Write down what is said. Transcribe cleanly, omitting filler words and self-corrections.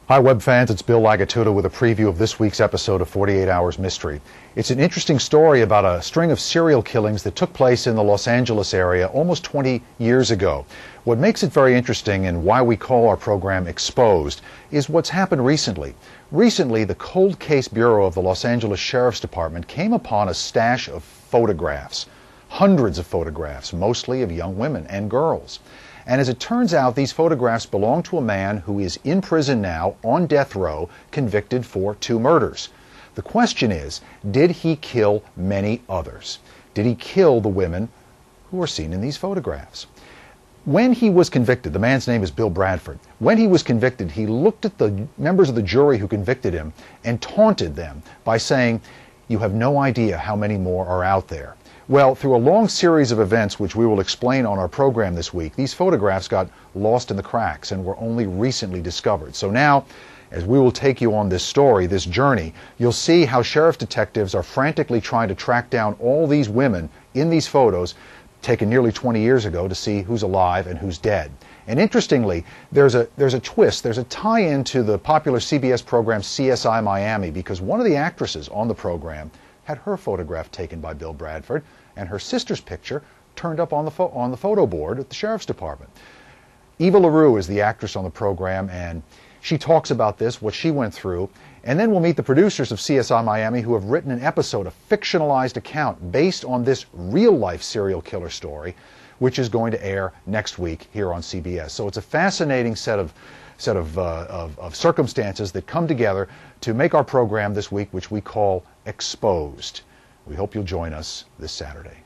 Hi web fans, it's Bill Lagattuta with a preview of this week's episode of 48 Hours Mystery. It's an interesting story about a string of serial killings that took place in the Los Angeles area almost 20 years ago. What makes it very interesting and why we call our program Exposed is what's happened recently. Recently, the Cold Case Bureau of the Los Angeles Sheriff's Department came upon a stash of photographs, hundreds of photographs, mostly of young women and girls. And as it turns out, these photographs belong to a man who is in prison now, on death row, convicted for 2 murders. The question is, did he kill many others? Did he kill the women who are seen in these photographs? When he was convicted, the man's name is Bill Bradford. When he was convicted, he looked at the members of the jury who convicted him and taunted them by saying, "You have no idea how many more are out there." Well, through a long series of events which we will explain on our program this week, these photographs got lost in the cracks and were only recently discovered. So now, as we will take you on this story, this journey, you'll see how sheriff detectives are frantically trying to track down all these women in these photos taken nearly 20 years ago to see who's alive and who's dead. And interestingly, there's a twist, there's a tie-in to the popular CBS program CSI Miami, because one of the actresses on the program had her photograph taken by Bill Bradford, and her sister's picture turned up on the photo board at the Sheriff's Department. Eva LaRue is the actress on the program, and she talks about this, what she went through, and then we'll meet the producers of CSI Miami who have written an episode, a fictionalized account based on this real-life serial killer story, which is going to air next week here on CBS. So it's a fascinating set of circumstances that come together to make our program this week, which we call Exposed. We hope you'll join us this Saturday.